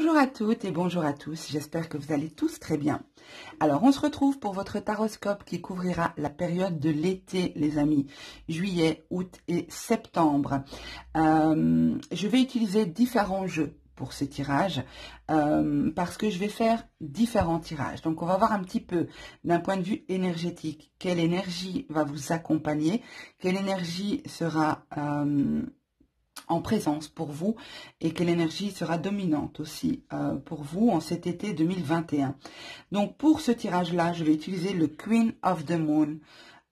Bonjour à toutes et bonjour à tous, j'espère que vous allez tous très bien. Alors on se retrouve pour votre taroscope qui couvrira la période de l'été les amis, juillet, août et septembre. Je vais utiliser différents jeux pour ce tirage parce que je vais faire différents tirages. Donc on va voir un petit peu d'un point de vue énergétique, quelle énergie va vous accompagner, quelle énergie sera en présence pour vous et quelle énergie sera dominante aussi pour vous en cet été 2021. Donc pour ce tirage-là, je vais utiliser le Queen of the Moon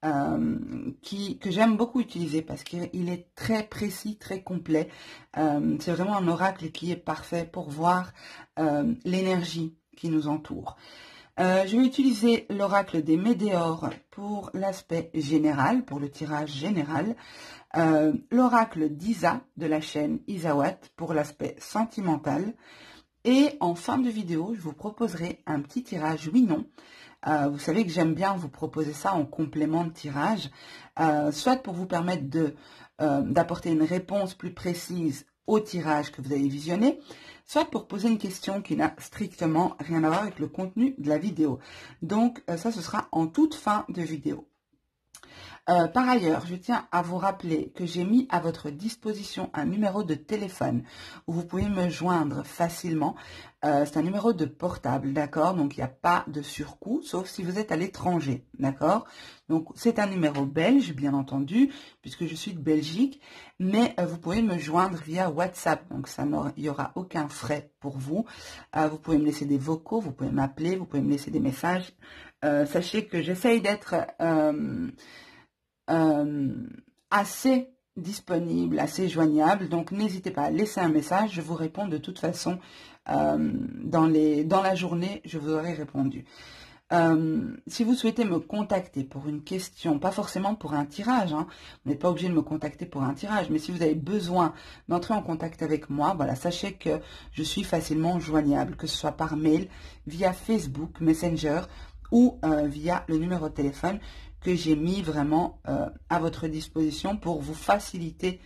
que j'aime beaucoup utiliser parce qu'il est très précis, très complet. C'est vraiment un oracle qui est parfait pour voir l'énergie qui nous entoure. Je vais utiliser l'oracle des météores pour l'aspect général, pour le tirage général. L'oracle d'Isa de la chaîne Isawat pour l'aspect sentimental. Et en fin de vidéo, je vous proposerai un petit tirage oui-non. Vous savez que j'aime bien vous proposer ça en complément de tirage, soit pour vous permettre d'apporter une réponse plus précise au tirage que vous avez visionné, soit pour poser une question qui n'a strictement rien à voir avec le contenu de la vidéo. Donc ça, ce sera en toute fin de vidéo. Par ailleurs, je tiens à vous rappeler que j'ai mis à votre disposition un numéro de téléphone où vous pouvez me joindre facilement. C'est un numéro de portable, d'accord? Donc, il n'y a pas de surcoût, sauf si vous êtes à l'étranger, d'accord? Donc, c'est un numéro belge, bien entendu, puisque je suis de Belgique, mais vous pouvez me joindre via WhatsApp. Donc, il n'y aura aucun frais pour vous. Vous pouvez me laisser des vocaux, vous pouvez m'appeler, vous pouvez me laisser des messages. Sachez que j'essaye d'être assez disponible, assez joignable, donc n'hésitez pas à laisser un message, je vous réponds de toute façon dans la journée, je vous aurai répondu. Si vous souhaitez me contacter pour une question, pas forcément pour un tirage, hein, vous n'êtes pas obligé de me contacter pour un tirage, mais si vous avez besoin d'entrer en contact avec moi, voilà, sachez que je suis facilement joignable, que ce soit par mail, via Facebook, Messenger ou via le numéro de téléphone que j'ai mis vraiment à votre disposition pour vous faciliter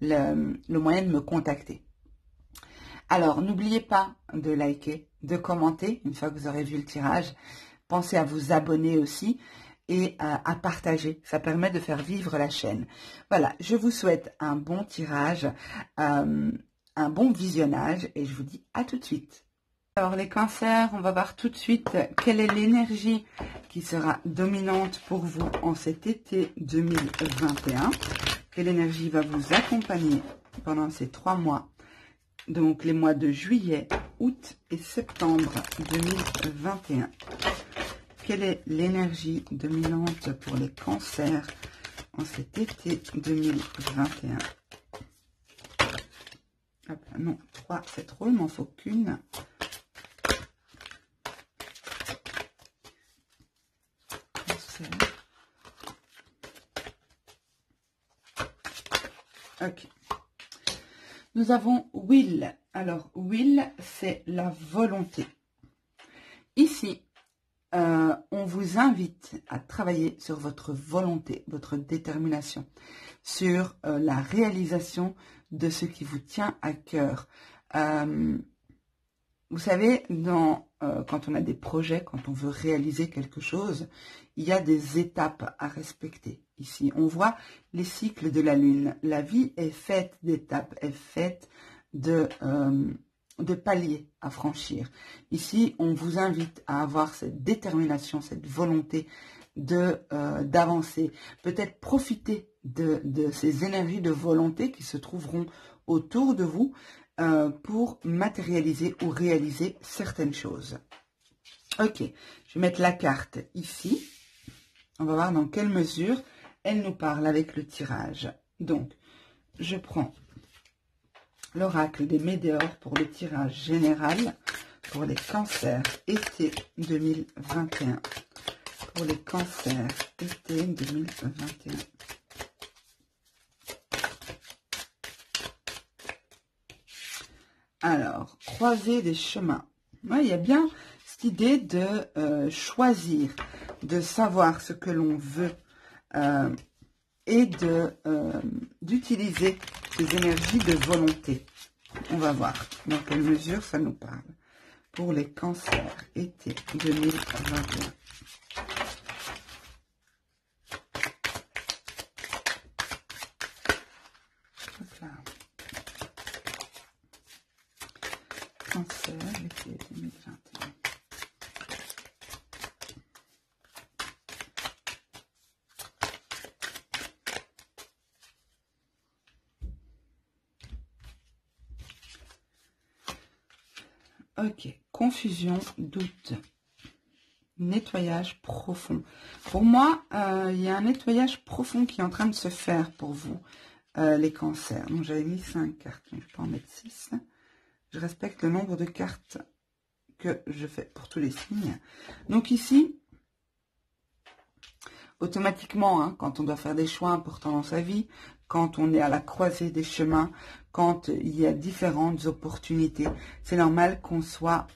le moyen de me contacter. Alors, n'oubliez pas de liker, de commenter une fois que vous aurez vu le tirage. Pensez à vous abonner aussi et à partager. Ça permet de faire vivre la chaîne. Voilà, je vous souhaite un bon tirage, un bon visionnage et je vous dis à tout de suite. Alors les cancers, on va voir tout de suite quelle est l'énergie qui sera dominante pour vous en cet été 2021. Quelle énergie va vous accompagner pendant ces 3 mois, donc les mois de juillet, août et septembre 2021. Quelle est l'énergie dominante pour les cancers en cet été 2021? Hop, non, 3 c'est trop, il m'en faut qu'une. Ok. Nous avons will. Alors, will, c'est la volonté. Ici, on vous invite à travailler sur votre volonté, votre détermination, sur la réalisation de ce qui vous tient à cœur. Vous savez, quand on a des projets, quand on veut réaliser quelque chose, il y a des étapes à respecter. Ici, on voit les cycles de la Lune. La vie est faite d'étapes, est faite de paliers à franchir. Ici, on vous invite à avoir cette détermination, cette volonté d'avancer. Peut-être profiter de ces énergies de volonté qui se trouveront autour de vous pour matérialiser ou réaliser certaines choses. Ok, je vais mettre la carte ici. On va voir dans quelle mesure elle nous parle avec le tirage. Donc, je prends l'oracle des météores pour le tirage général pour les cancers été 2021. Pour les cancers été 2021. Alors, croiser des chemins. Ouais, il y a bien cette idée de choisir, de savoir ce que l'on veut et d'utiliser ces énergies de volonté. On va voir dans quelle mesure ça nous parle. Pour les cancers, été 2021. Hop là. Cancer, été 2021. Ok, confusion, doute, nettoyage profond. Pour moi, il y a un nettoyage profond qui est en train de se faire pour vous, les cancers. Donc, j'avais mis 5 cartes, donc je peux en mettre 6. Je respecte le nombre de cartes que je fais pour tous les signes. Donc ici, automatiquement, hein, quand on doit faire des choix importants dans sa vie, quand on est à la croisée des chemins, quand il y a différentes opportunités, c'est normal qu'on soit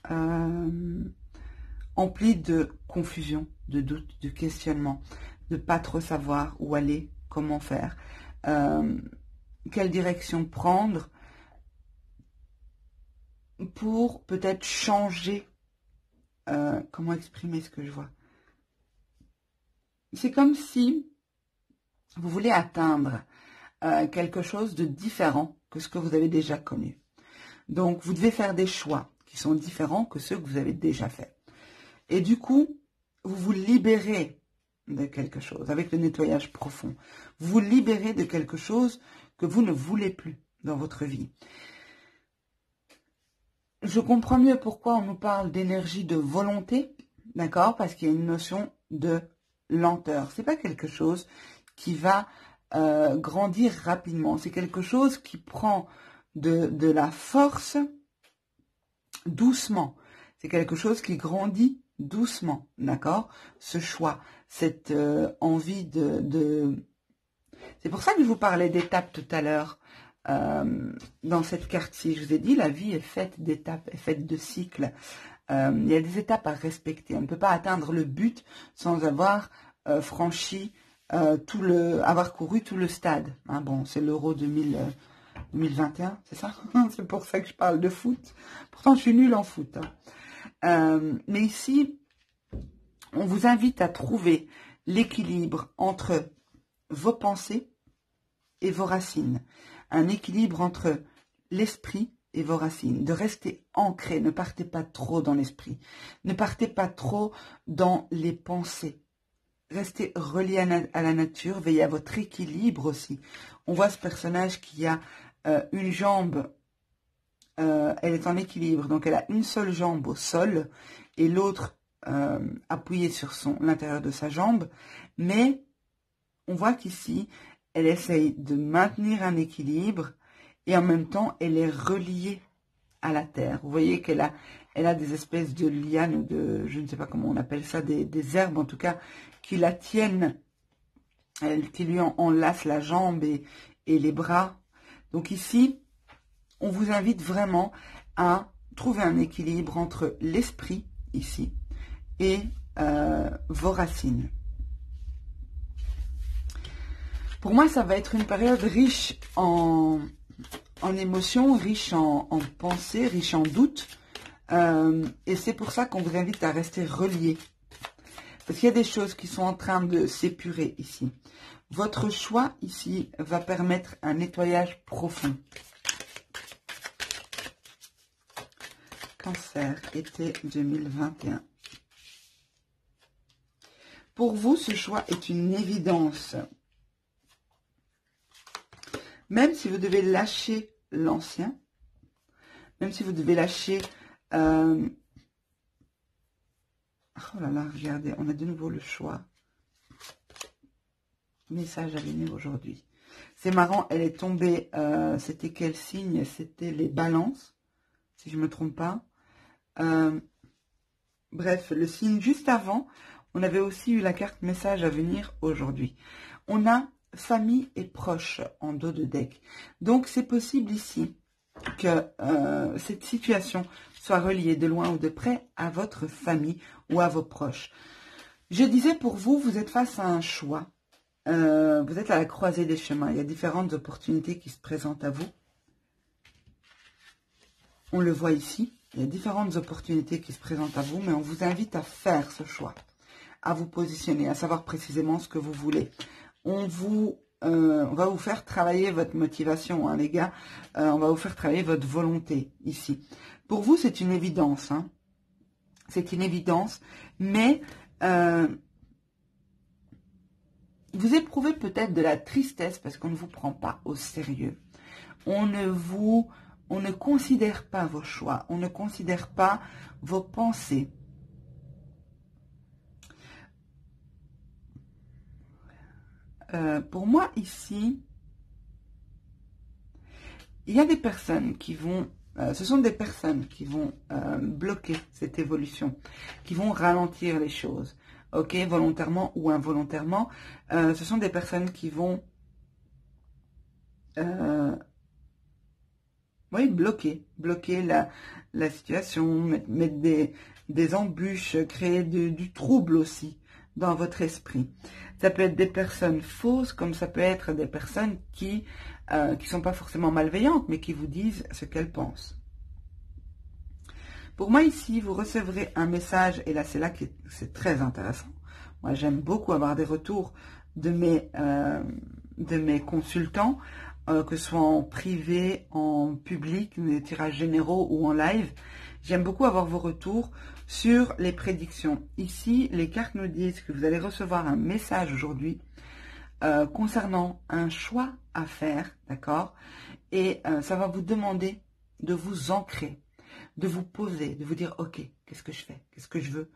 empli de confusion, de doute, de questionnement, de pas trop savoir où aller, comment faire, quelle direction prendre pour peut-être changer, comment exprimer ce que je vois. C'est comme si vous voulez atteindre quelque chose de différent que ce que vous avez déjà connu. Donc, vous devez faire des choix qui sont différents que ceux que vous avez déjà faits. Et du coup, vous vous libérez de quelque chose avec le nettoyage profond. Vous vous libérez de quelque chose que vous ne voulez plus dans votre vie. Je comprends mieux pourquoi on nous parle d'énergie de volonté, d'accord? Parce qu'il y a une notion de lenteur. C'est pas quelque chose qui va grandir rapidement. C'est quelque chose qui prend de la force doucement. C'est quelque chose qui grandit doucement, d'accord? Ce choix, cette envie de... C'est pour ça que je vous parlais d'étapes tout à l'heure. Dans cette carte-ci, je vous ai dit, la vie est faite d'étapes, est faite de cycles. Il y a des étapes à respecter. On ne peut pas atteindre le but sans avoir franchi avoir couru tout le stade. Hein, bon, c'est l'Euro 2021, c'est ça? C'est pour ça que je parle de foot. Pourtant, je suis nulle en foot. Hein. Mais ici, on vous invite à trouver l'équilibre entre vos pensées et vos racines. Un équilibre entre l'esprit et vos racines. De rester ancré. Ne partez pas trop dans l'esprit. Ne partez pas trop dans les pensées. Restez relié à la nature, veillez à votre équilibre aussi. On voit ce personnage qui a une jambe, elle est en équilibre, donc elle a une seule jambe au sol et l'autre appuyée sur l'intérieur de sa jambe. Mais on voit qu'ici, elle essaye de maintenir un équilibre et en même temps, elle est reliée à la terre. Vous voyez qu'elle a des espèces de lianes ou de, je ne sais pas comment on appelle ça, des herbes en tout cas, qui la tiennent, qui lui enlacent la jambe et les bras. Donc ici, on vous invite vraiment à trouver un équilibre entre l'esprit, ici, et vos racines. Pour moi, ça va être une période riche en émotions, riche en pensées, riche en doutes. Et c'est pour ça qu'on vous invite à rester reliés. Parce qu'il y a des choses qui sont en train de s'épurer ici. Votre choix ici va permettre un nettoyage profond. Cancer, été 2021. Pour vous, ce choix est une évidence. Même si vous devez lâcher l'ancien, même si vous devez lâcher... Oh là là, regardez, on a de nouveau le choix. Message à venir aujourd'hui. C'est marrant, elle est tombée, c'était quel signe? C'était les balances, si je ne me trompe pas. Bref, le signe juste avant, on avait aussi eu la carte message à venir aujourd'hui. On a famille et proches en dos de deck. Donc, c'est possible ici que cette situation soit reliée de loin ou de près à votre famille ou à vos proches. Je disais pour vous, vous êtes face à un choix. Vous êtes à la croisée des chemins. Il y a différentes opportunités qui se présentent à vous. on le voit ici, il y a différentes opportunités qui se présentent à vous, mais on vous invite à faire ce choix, à vous positionner, à savoir précisément ce que vous voulez. On va vous faire travailler votre motivation, hein, les gars. On va vous faire travailler votre volonté ici. Pour vous, c'est une évidence, hein. C'est une évidence, mais vous éprouvez peut-être de la tristesse parce qu'on ne vous prend pas au sérieux. On ne considère pas vos choix, on ne considère pas vos pensées. Pour moi, ici, il y a des personnes qui vont, ce sont des personnes qui vont bloquer cette évolution, qui vont ralentir les choses, ok, volontairement ou involontairement. Ce sont des personnes qui vont, oui, bloquer la situation, mettre des embûches, créer du trouble aussi dans votre esprit. Ça peut être des personnes fausses, comme ça peut être des personnes qui sont pas forcément malveillantes, mais qui vous disent ce qu'elles pensent. Pour moi, ici, vous recevrez un message, et là, c'est là que c'est très intéressant. Moi, j'aime beaucoup avoir des retours de mes consultants, que ce soit en privé, en public, des tirages généraux ou en live. J'aime beaucoup avoir vos retours sur les prédictions. Ici, les cartes nous disent que vous allez recevoir un message aujourd'hui concernant un choix à faire, d'accord? Et ça va vous demander de vous ancrer, de vous poser, de vous dire, ok, qu'est-ce que je fais? Qu'est-ce que je veux?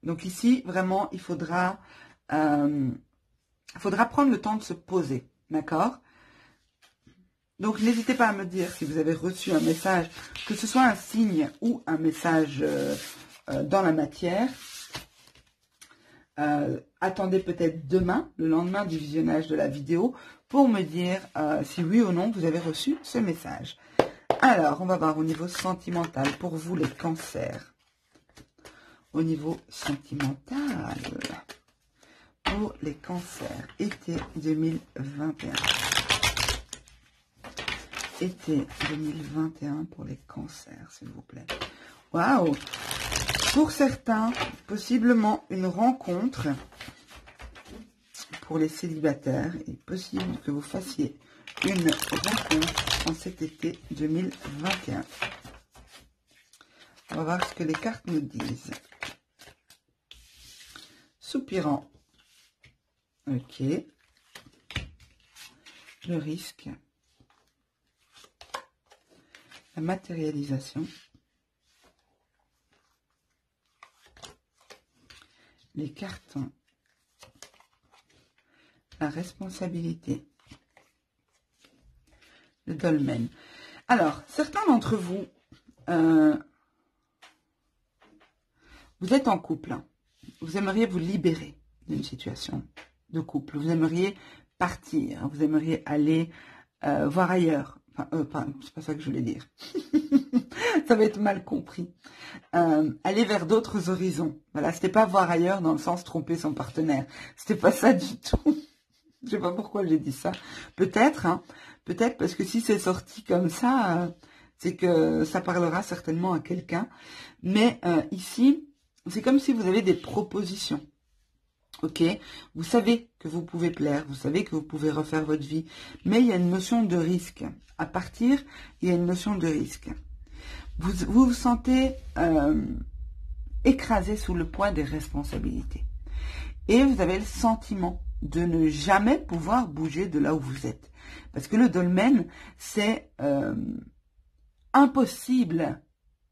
Donc ici, vraiment, il faudra prendre le temps de se poser, d'accord? Donc, n'hésitez pas à me dire si vous avez reçu un message, que ce soit un signe ou un message dans la matière. Attendez peut-être demain, le lendemain du visionnage de la vidéo, pour me dire si oui ou non vous avez reçu ce message. Alors, on va voir au niveau sentimental pour vous les cancers. Au niveau sentimental, pour les cancers, été 2021. Été 2021 pour les cancers, s'il vous plaît. Waouh! Pour certains, possiblement une rencontre. Pour les célibataires, il est possible que vous fassiez une rencontre en cet été 2021. On va voir ce que les cartes nous disent. Soupirant. Ok. Le risque. La matérialisation. Les cartons. La responsabilité. Le dolmen. Alors, certains d'entre vous, vous êtes en couple. Hein. Vous aimeriez vous libérer d'une situation de couple. Vous aimeriez partir. Vous aimeriez aller voir ailleurs. Enfin, c'est pas ça que je voulais dire. Ça va être mal compris. Aller vers d'autres horizons. Voilà, c'était pas voir ailleurs dans le sens tromper son partenaire. C'était pas ça du tout. Je sais pas pourquoi j'ai dit ça. Peut-être, hein. Peut-être parce que si c'est sorti comme ça, c'est que ça parlera certainement à quelqu'un. Mais ici, c'est comme si vous avez des propositions. Ok, vous savez que vous pouvez plaire, vous savez que vous pouvez refaire votre vie, mais il y a une notion de risque. À partir, il y a une notion de risque. Vous vous sentez écrasé sous le poids des responsabilités. Et vous avez le sentiment de ne jamais pouvoir bouger de là où vous êtes. Parce que le dolmen, c'est impossible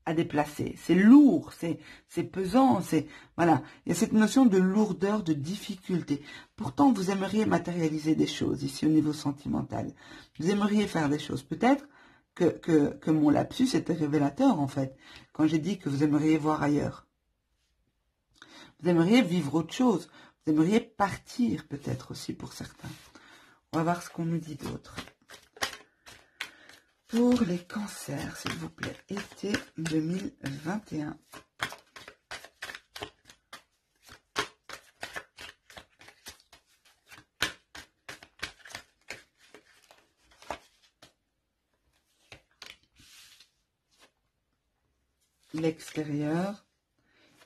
à déplacer. C'est lourd, c'est pesant, voilà. Il y a cette notion de lourdeur, de difficulté. Pourtant, vous aimeriez matérialiser des choses ici au niveau sentimental. Vous aimeriez faire des choses. Peut-être que mon lapsus était révélateur, en fait, quand j'ai dit que vous aimeriez voir ailleurs. Vous aimeriez vivre autre chose. Vous aimeriez partir, peut-être aussi pour certains. On va voir ce qu'on nous dit d'autre. Pour les cancers, s'il vous plaît, été 2021. l'extérieur,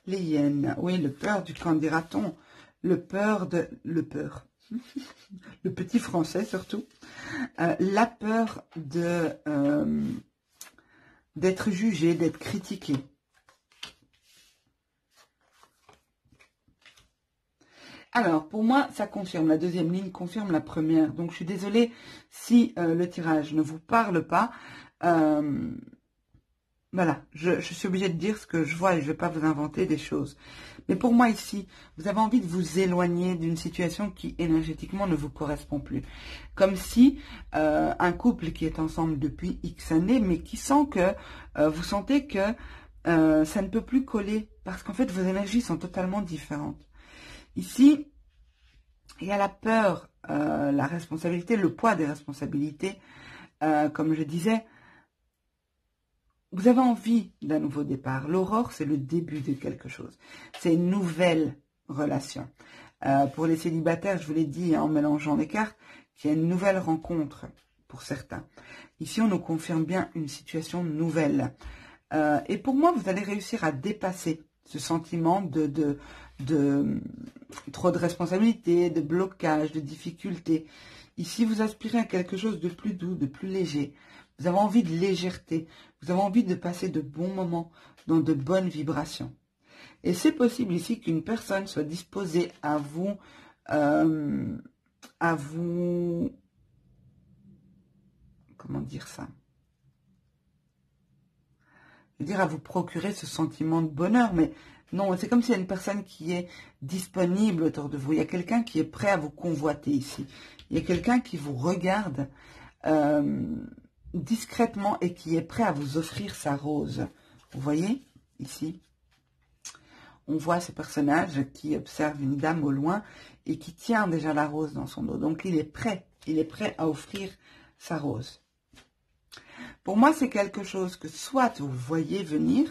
les hyènes. Oui, le peur du qu'en dira-t-on, le peur, le petit français surtout, la peur de d'être jugé, d'être critiqué. Alors, pour moi, ça confirme. La deuxième ligne confirme la première. Donc, je suis désolée si le tirage ne vous parle pas. Voilà, je suis obligée de dire ce que je vois et je ne vais pas vous inventer des choses. Mais pour moi, ici, vous avez envie de vous éloigner d'une situation qui, énergétiquement, ne vous correspond plus. Comme si un couple qui est ensemble depuis X années, mais qui sent que vous sentez que ça ne peut plus coller. Parce qu'en fait, vos énergies sont totalement différentes. Ici, il y a la peur, la responsabilité, le poids des responsabilités. Comme je disais, vous avez envie d'un nouveau départ. L'aurore, c'est le début de quelque chose. C'est une nouvelle relation. Pour les célibataires, je vous l'ai dit en mélangeant les cartes, qu'il y a une nouvelle rencontre pour certains. Ici, on nous confirme bien une situation nouvelle. Et pour moi, vous allez réussir à dépasser ce sentiment de trop de responsabilité, de blocage, de difficulté. Ici, vous aspirez à quelque chose de plus doux, de plus léger. Vous avez envie de légèreté. Vous avez envie de passer de bons moments dans de bonnes vibrations. Et c'est possible ici qu'une personne soit disposée à vous, comment dire ça? Je veux dire, à vous procurer ce sentiment de bonheur, mais non, c'est comme s'il y a une personne qui est disponible autour de vous. Il y a quelqu'un qui est prêt à vous convoiter ici. Il y a quelqu'un qui vous regarde discrètement et qui est prêt à vous offrir sa rose. Vous voyez, ici, on voit ce personnage qui observe une dame au loin et qui tient déjà la rose dans son dos. Donc, il est prêt à offrir sa rose. Pour moi, c'est quelque chose que soit vous voyez venir,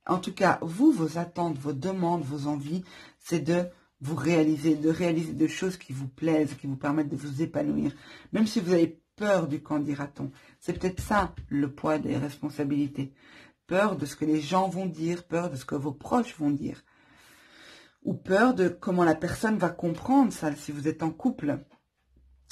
en tout cas, vous, vos attentes, vos demandes, vos envies, c'est de vous réaliser, des choses qui vous plaisent, qui vous permettent de vous épanouir. Même si vous avez peur du qu'en dira-t-on. C'est peut-être ça, le poids des responsabilités. Peur de ce que les gens vont dire, peur de ce que vos proches vont dire. Ou peur de comment la personne va comprendre ça, si vous êtes en couple.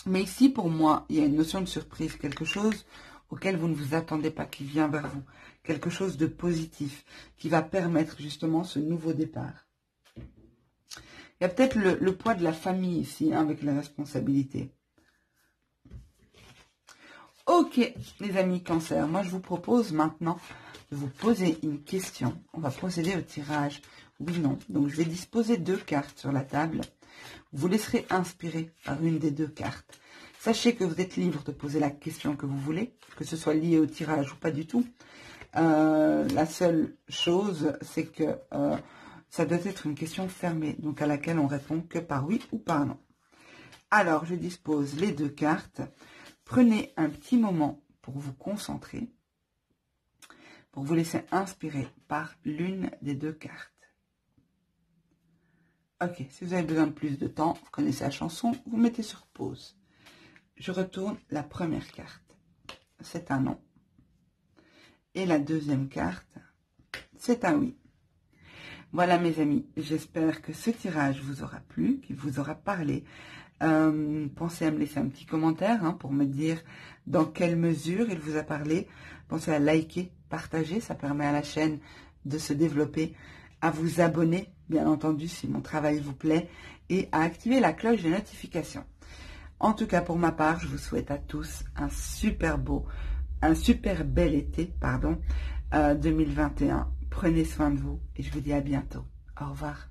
Mais ici, pour moi, il y a une notion de surprise, quelque chose auquel vous ne vous attendez pas, qui vient vers vous. Quelque chose de positif, qui va permettre justement ce nouveau départ. Il y a peut-être le poids de la famille ici, hein, avec les responsabilités. Ok, les amis Cancer, moi je vous propose maintenant de vous poser une question. On va procéder au tirage, oui, non. Donc je vais disposer 2 cartes sur la table. Vous vous laisserez inspirer par une des 2 cartes. Sachez que vous êtes libre de poser la question que vous voulez, que ce soit lié au tirage ou pas du tout. La seule chose, c'est que ça doit être une question fermée, donc à laquelle on répond que par oui ou par non. Alors, je dispose les 2 cartes. Prenez un petit moment pour vous concentrer, pour vous laisser inspirer par l'une des 2 cartes. Ok, si vous avez besoin de plus de temps, vous connaissez la chanson, vous mettez sur pause. Je retourne la première carte. C'est un non. Et la deuxième carte, c'est un oui. Voilà mes amis, j'espère que ce tirage vous aura plu, qu'il vous aura parlé. Pensez à me laisser un petit commentaire hein, pour me dire dans quelle mesure il vous a parlé. Pensez à liker, partager, ça permet à la chaîne de se développer, à vous abonner, bien entendu, si mon travail vous plaît, et à activer la cloche de notification. En tout cas, pour ma part, je vous souhaite à tous un super bel été, 2021. Prenez soin de vous et je vous dis à bientôt. Au revoir.